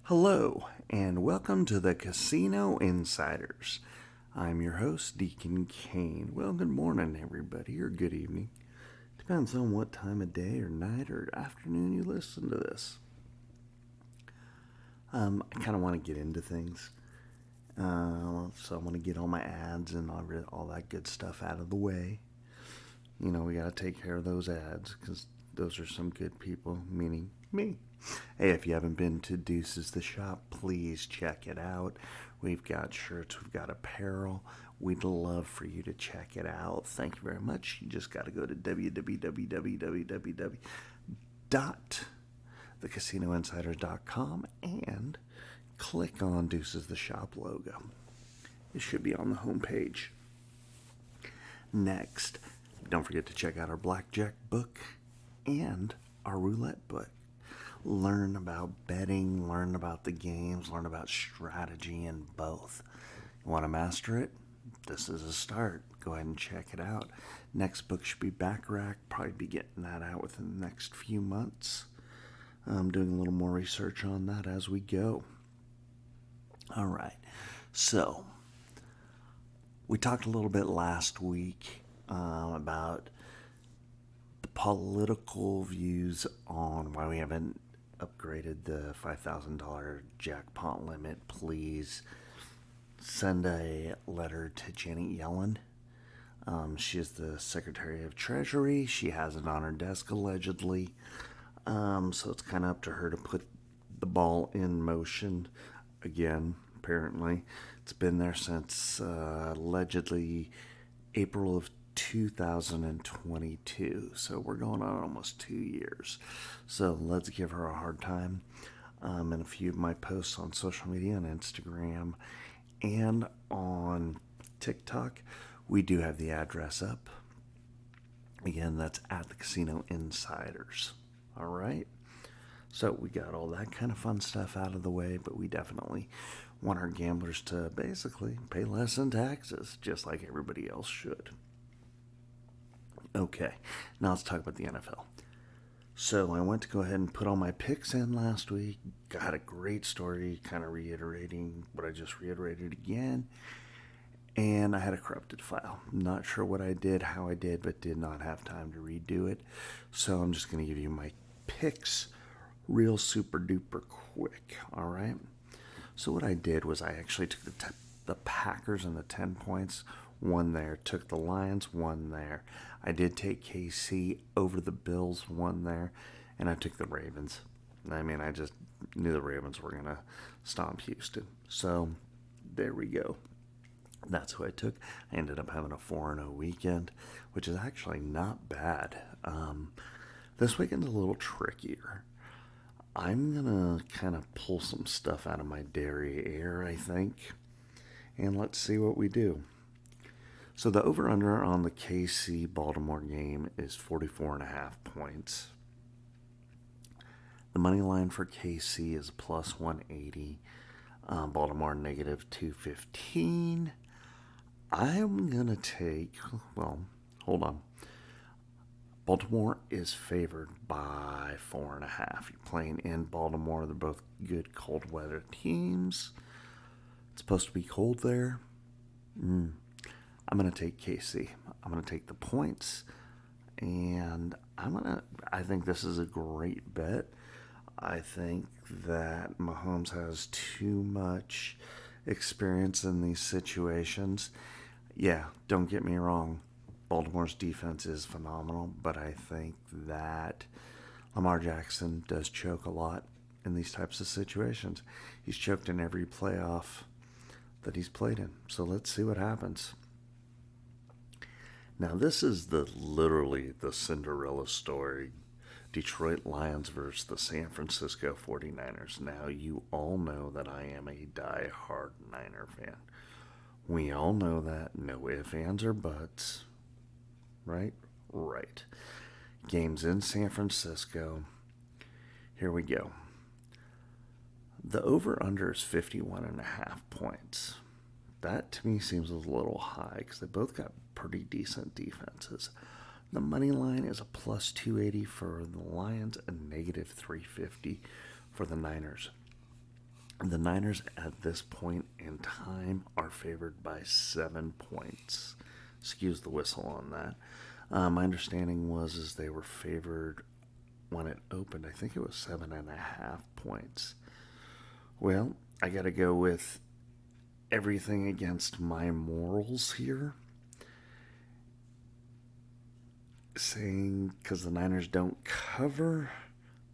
Hello, and welcome to the Casino Insiders. I'm your host, Deacon Kane. Well, good morning, everybody, or good evening. Depends on what time of day or night or afternoon you listen to this. I kind of want to get into things. So I want to get all my ads and all that good stuff out of the way. You know, we got to take care of those ads because those are some good people, meaning me. Hey, if you haven't been to Deuces the Shop, please check it out. We've got shirts, we've got apparel. We'd love for you to check it out. Thank you very much. You just got to go to www.thecasinoinsiders.com and click on Deuces the Shop logo. It should be on the homepage. Next, don't forget to check out our blackjack book and our roulette book. Learn about betting, learn about the games, learn about strategy in both. You want to master it? This is a start. Go ahead and check it out. Next book should be Baccarat. Probably be getting that out within the next few months. I'm doing a little more research on that as we go. All right. So, we talked a little bit last week about the political views on why we haven't upgraded the $5,000 jackpot limit. Please send a letter to Janet Yellen. She is the Secretary of Treasury. She has it on her desk allegedly. So it's kind of up to her to put the ball in motion again, apparently. It's been there since allegedly April of 2022. So we're going on almost 2 years. So let's give her a hard time. In a few of my posts on social media, on Instagram and on TikTok, we do have the address up. Again, that's at the Casino Insiders. All right. So we got all that kind of fun stuff out of the way, but we definitely want our gamblers to basically pay less in taxes, just like everybody else should. Okay, now let's talk about the NFL. So I went to go ahead and put all my picks in last week. Got a great story, kind of reiterating what I just reiterated again. And I had a corrupted file. Not sure what I did, how I did, but did not have time to redo it. So I'm just going to give you my picks real super duper quick, all right? So what I did was I actually took the Packers and the 10 points, one there. Took the Lions, one there. I did take KC over the Bills, one there. And I took the Ravens. I mean, I just knew the Ravens were going to stomp Houston. So there we go. That's who I took. I ended up having a 4-0 weekend, which is actually not bad. This weekend's a little trickier. I'm going to kind of pull some stuff out of my derriere, I think. And let's see what we do. So the over-under on the KC-Baltimore game is 44.5 points. The money line for KC is plus 180. Baltimore negative 215. I'm going to take, well, hold on. Baltimore is favored by 4.5. You're playing in Baltimore. They're both good cold weather teams. It's supposed to be cold there. I'm going to take KC. I'm going to take the points. And I think this is a great bet. I think that Mahomes has too much experience in these situations. Yeah, don't get me wrong. Baltimore's defense is phenomenal, but I think that Lamar Jackson does choke a lot in these types of situations. He's choked in every playoff that he's played in. So let's see what happens. Now, this is literally the Cinderella story. Detroit Lions versus the San Francisco 49ers. Now, you all know that I am a die-hard Niner fan. We all know that. No ifs, ands, or buts. Right? Right. Games in San Francisco. Here we go. The over-under is 51.5 points. That to me seems a little high because they both got pretty decent defenses. The money line is a plus 280 for the Lions and negative 350 for the Niners. The Niners at this point in time are favored by 7 points. Excuse the whistle on that. My understanding was is they were favored when it opened. I think it was 7.5 points. Well, I got to go with everything against my morals here, saying because the Niners don't cover,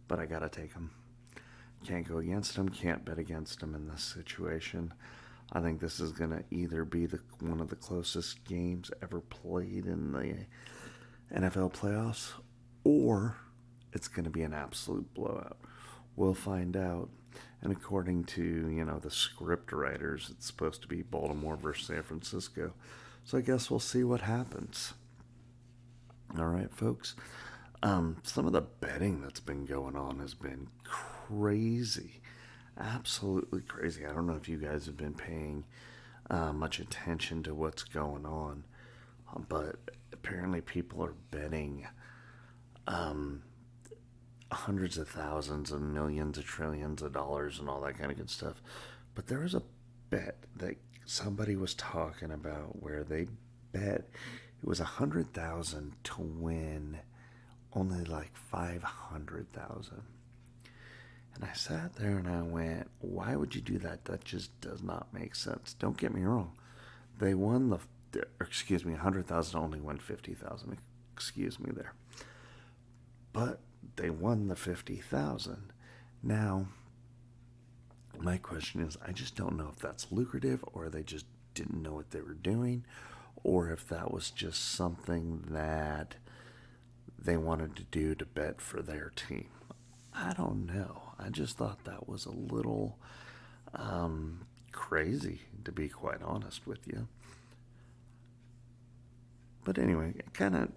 but I got to take them. Can't go against them, can't bet against them in this situation. I think this is going to either be one of the closest games ever played in the NFL playoffs, or it's going to be an absolute blowout. We'll find out. And according to, the script writers, it's supposed to be Baltimore versus San Francisco. So I guess we'll see what happens. All right, folks. Some of the betting that's been going on has been crazy. Absolutely crazy. I don't know if you guys have been paying much attention to what's going on, but apparently people are betting hundreds of thousands and millions of trillions of dollars and all that kind of good stuff. But there was a bet that somebody was talking about where they bet it was 100,000 to win only like 500,000. And I sat there and I went, why would you do that? That just does not make sense. Don't get me wrong. They won 100,000 only won 50,000. Excuse me there. But they won the 50,000. Now, my question is, I just don't know if that's lucrative or they just didn't know what they were doing, or if that was just something that they wanted to do to bet for their team. I don't know. I just thought that was a little crazy, to be quite honest with you. But anyway, it kind of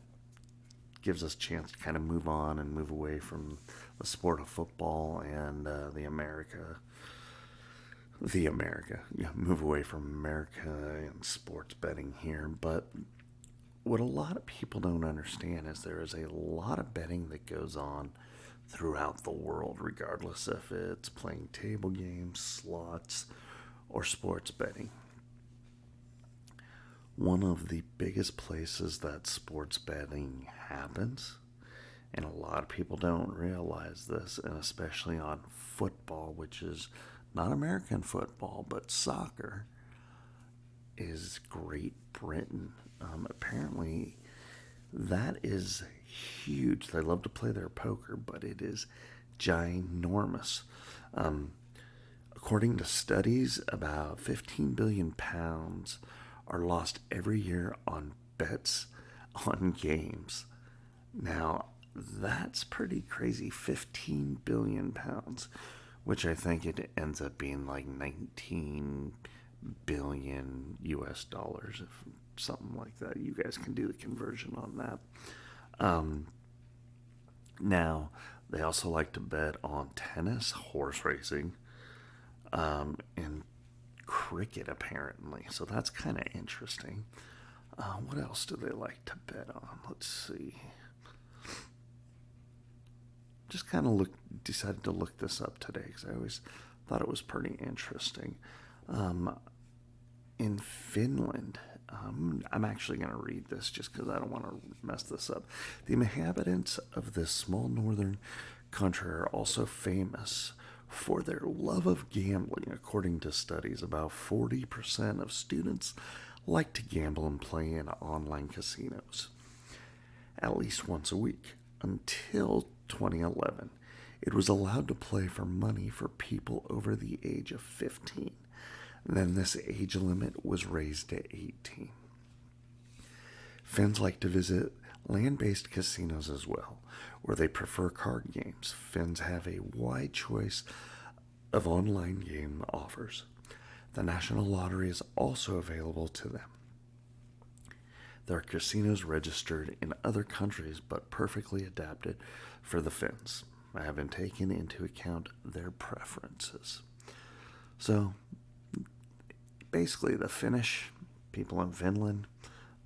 gives us a chance to kind of move on and move away from the sport of football and move away from America and sports betting here. But what a lot of people don't understand is there is a lot of betting that goes on throughout the world, regardless if it's playing table games, slots, or sports betting. One of the biggest places that sports betting happens, and a lot of people don't realize this, and especially on football, which is not American football, but soccer, is Great Britain. Apparently, that is huge. They love to play their poker, but it is ginormous. According to studies, about 15 billion pounds are lost every year on bets on games. Now, that's pretty crazy. 15 billion pounds, which I think it ends up being like 19 billion US dollars, if something like that. You guys can do the conversion on that. Now, they also like to bet on tennis, horse racing, and cricket, apparently. So that's kind of interesting. What else do they like to bet on? Let's see. Just kind of decided to look this up today because I always thought it was pretty interesting. In Finland, I'm actually going to read this just because I don't want to mess this up. The inhabitants of this small northern country are also famous for their love of gambling. According to studies, about 40% of students like to gamble and play in online casinos at least once a week. Until 2011, it was allowed to play for money for people over the age of 15. Then this age limit was raised to 18. Finns like to visit land-based casinos as well, where they prefer card games. Finns have a wide choice of online game offers. The National Lottery is also available to them. There are casinos registered in other countries but perfectly adapted for the Finns. I haven't taken into account their preferences. So, basically, the Finnish people in Finland,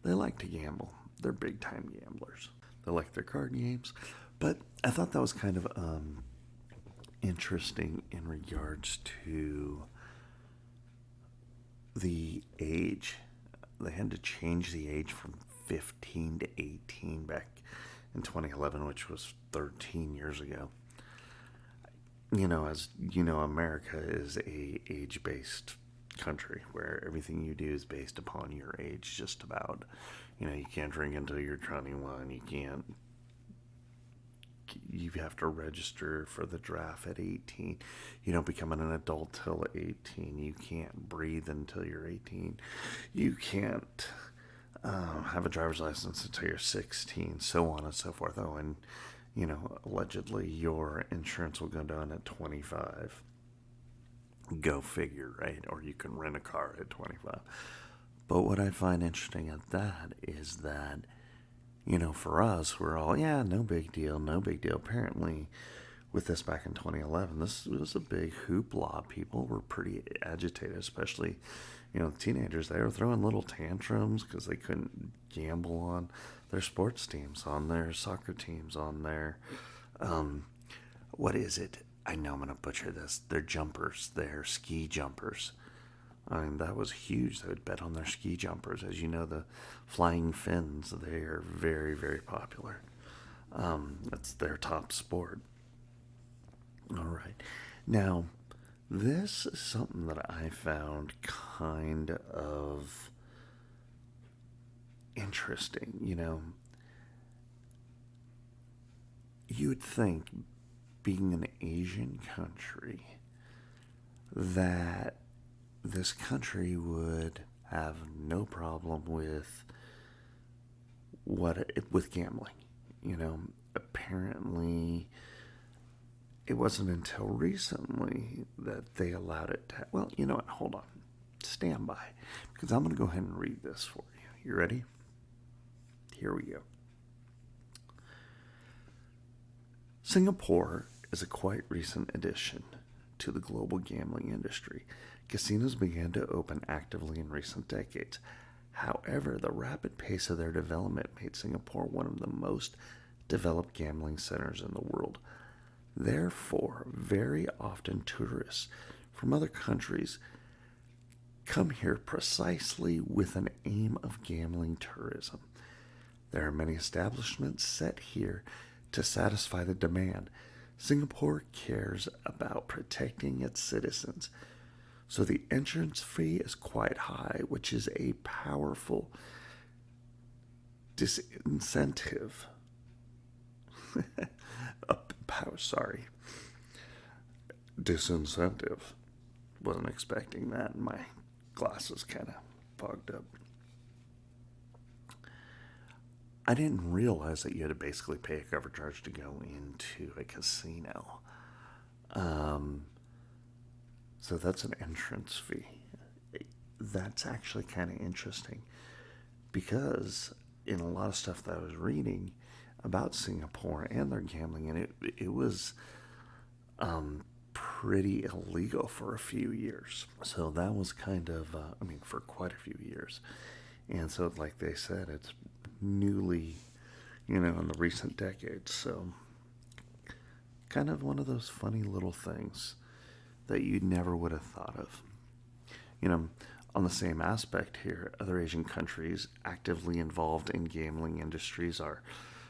they like to gamble. They're big time gamblers. They like their card games. But I thought that was kind of interesting in regards to the age. They had to change the age from 15 to 18 back in 2011, which was 13 years ago. As you know, America is a age-based country where everything you do is based upon your age, just about. You can't drink until you're 21. You have to register for the draft at 18. You don't become an adult till 18. You can't breathe until you're 18. You can't have a driver's license until you're 16, so on and so forth. Oh, and, allegedly your insurance will go down at 25. Go figure, right? Or you can rent a car at 25. But what I find interesting at that is that, for us, we're all, yeah, no big deal, no big deal. Apparently, with this back in 2011, this was a big hoopla. People were pretty agitated, especially, teenagers. They were throwing little tantrums because they couldn't gamble on their sports teams, on their soccer teams, on their, what is it? I know I'm going to butcher this. Their jumpers, their ski jumpers. I mean, that was huge. They would bet on their ski jumpers. As you know, the flying fins, they are very, very popular. That's their top sport. All right. Now, this is something that I found kind of interesting. You would think, being an Asian country, that this country would have no problem with gambling. Apparently it wasn't until recently that they allowed it to. Well, you know what? Hold on. Stand by, because I'm going to go ahead and read this for you. You ready? Here we go. Singapore is a quite recent addition to the global gambling industry. Casinos began to open actively in recent decades. However, the rapid pace of their development made Singapore one of the most developed gambling centers in the world. Therefore, very often tourists from other countries come here precisely with an aim of gambling tourism. There are many establishments set here to satisfy the demand. Singapore cares about protecting its citizens, so the entrance fee is quite high, which is a powerful disincentive. Disincentive. Wasn't expecting that. My glasses kind of fogged up. I didn't realize that you had to basically pay a cover charge to go into a casino. So that's an entrance fee. That's actually kind of interesting, because in a lot of stuff that I was reading about Singapore and their gambling, and it was pretty illegal for a few years. So that was kind of, for quite a few years. And so, like they said, it's newly, in the recent decades. So kind of one of those funny little things that you never would have thought of. On the same aspect here, other Asian countries actively involved in gambling industries are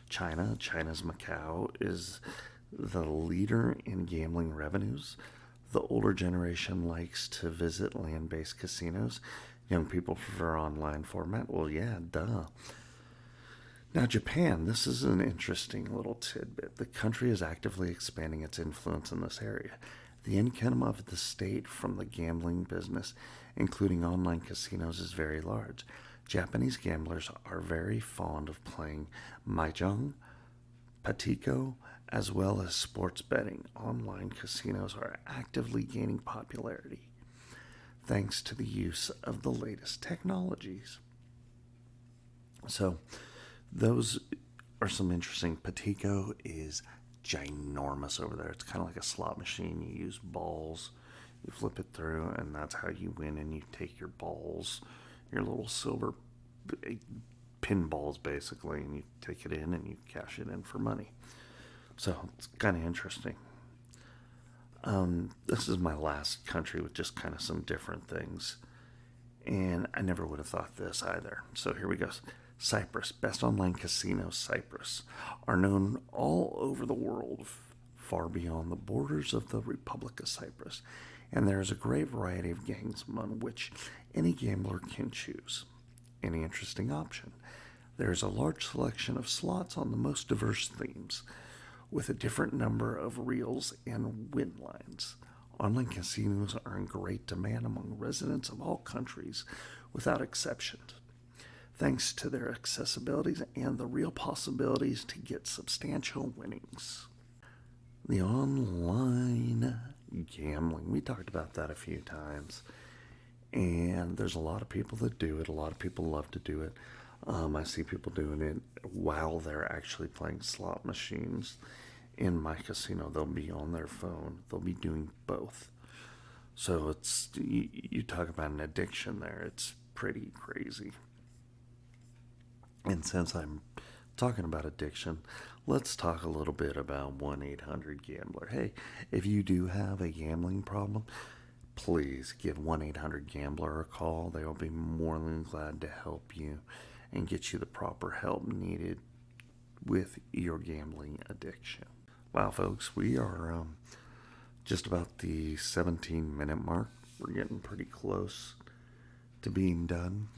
China. China's Macau is the leader in gambling revenues. The older generation likes to visit land-based casinos. Young people prefer online format. Well, yeah, duh. Now, Japan, this is an interesting little tidbit. The country is actively expanding its influence in this area. The income of the state from the gambling business, including online casinos, is very large. Japanese gamblers are very fond of playing mahjong, patiko, as well as sports betting. Online casinos are actively gaining popularity thanks to the use of the latest technologies. So, those are some interesting. Patiko is ginormous over there. It's kind of like a slot machine. You use balls, you flip it through, and that's how you win. And you take your balls, your little silver pinballs, basically, and you take it in and you cash it in for money. So it's kind of interesting. This is my last country with just kind of some different things. And I never would have thought this either. So here we go. Cyprus, best online casinos, Cyprus, are known all over the world, far beyond the borders of the Republic of Cyprus. And there is a great variety of games among which any gambler can choose any interesting option. There is a large selection of slots on the most diverse themes, with a different number of reels and win lines. Online casinos are in great demand among residents of all countries, without exception, thanks to their accessibilities and the real possibilities to get substantial winnings. The online gambling, we talked about that a few times, and there's a lot of people that do it. A lot of people love to do it. I see people doing it while they're actually playing slot machines. In my casino, they'll be on their phone. They'll be doing both. So it's you talk about an addiction there. It's pretty crazy. And since I'm talking about addiction, let's talk a little bit about 1-800-GAMBLER. Hey, if you do have a gambling problem, please give 1-800-GAMBLER a call. They will be more than glad to help you and get you the proper help needed with your gambling addiction. Wow, folks, we are just about the 17-minute mark. We're getting pretty close to being done.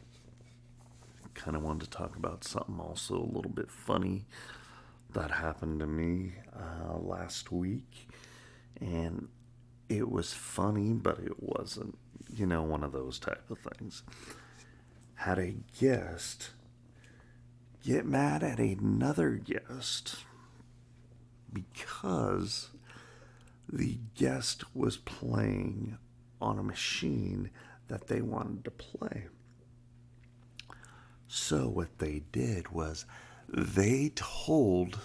Kind of wanted to talk about something also a little bit funny that happened to me last week. And it was funny, but it wasn't, one of those type of things. Had a guest get mad at another guest because the guest was playing on a machine that they wanted to play. So what they did was they told,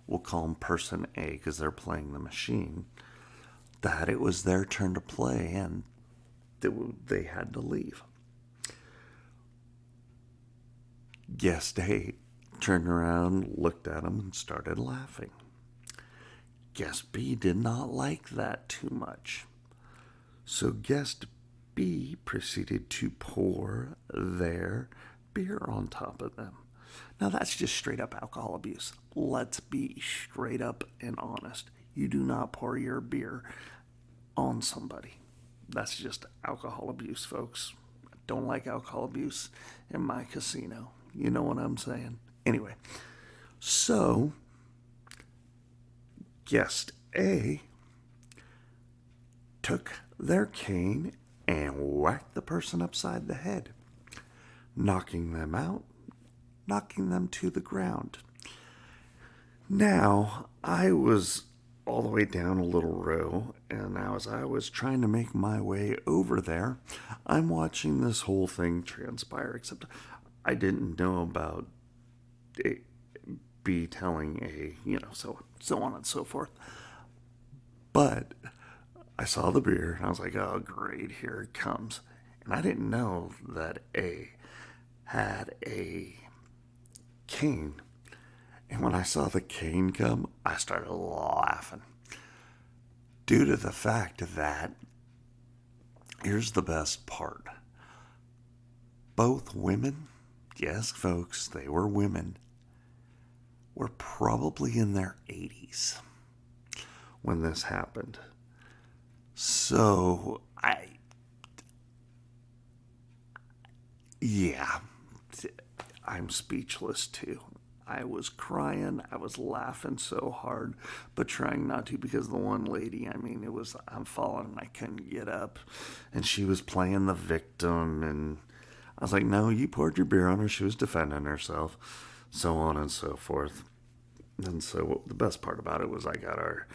we'll call them person A because they're playing the machine, that it was their turn to play and they had to leave. Guest A turned around, looked at him, and started laughing. Guest B did not like that too much. So guest B proceeded to pour their beer on top of them. Now that's just straight up alcohol abuse. Let's be straight up and honest. You do not pour your beer on somebody. That's just alcohol abuse, folks. I don't like alcohol abuse in my casino. You know what I'm saying? Anyway, so guest A took their cane and whacked the person upside the head, knocking them out, knocking them to the ground. Now, I was all the way down a little row, and as I was trying to make my way over there, I'm watching this whole thing transpire, except I didn't know about B telling A, so on and so forth. But I saw the beer, and I was like, oh, great, here it comes. And I didn't know that A had a cane. And when I saw the cane come, I started laughing. Due to the fact that, here's the best part. Both women, yes, folks, they were women, were probably in their 80s when this happened. So, I'm speechless too. I was crying, I was laughing so hard, but trying not to because the one lady, I'm falling and I couldn't get up. And she was playing the victim, and I was like, no, you poured your beer on her, she was defending herself, so on and so forth. And so the best part about it was I got our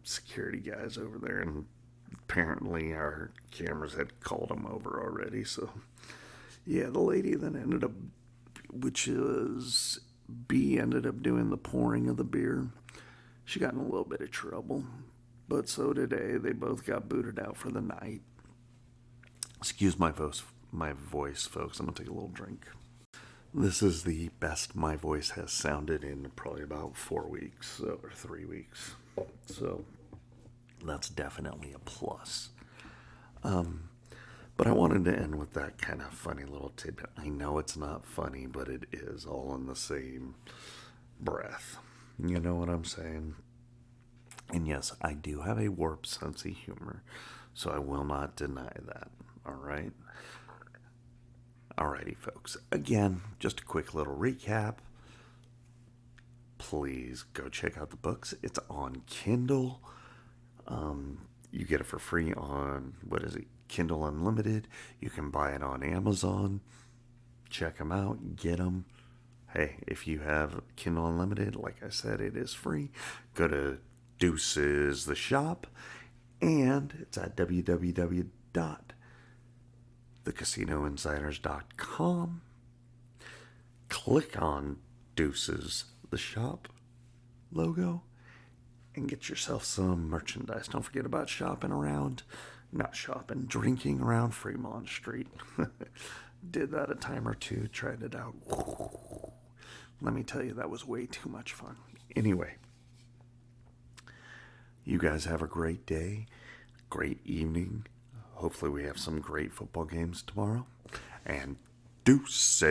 security guys over there, and apparently our cameras had called them over already. So yeah, the lady then ended up, which is B, ended up doing the pouring of the beer. She got in a little bit of trouble, but so did A. They both got booted out for the night. Excuse my voice, folks. I'm gonna take a little drink. This is the best my voice has sounded in probably about 4 weeks or 3 weeks. So That's definitely a plus. But I wanted to end with that kind of funny little tidbit. I know it's not funny, but it is all in the same breath. You know what I'm saying? And yes, I do have a warped sense of humor, so I will not deny that. All right? Alrighty, folks. Again, just a quick little recap. Please go check out the books. It's on Kindle. You get it for free on, what is it, Kindle Unlimited. You can buy it on Amazon. Check them out. Get them. Hey, if you have Kindle Unlimited, like I said, it is free. Go to Deuces the shop, and it's at www.thecasinoinsiders.com. Click on Deuces the shop logo and get yourself some merchandise. Don't forget about drinking around Fremont Street. Did that a time or two, tried it out. Let me tell you, that was way too much fun. Anyway, you guys have a great day, great evening. Hopefully we have some great football games tomorrow. And deuces.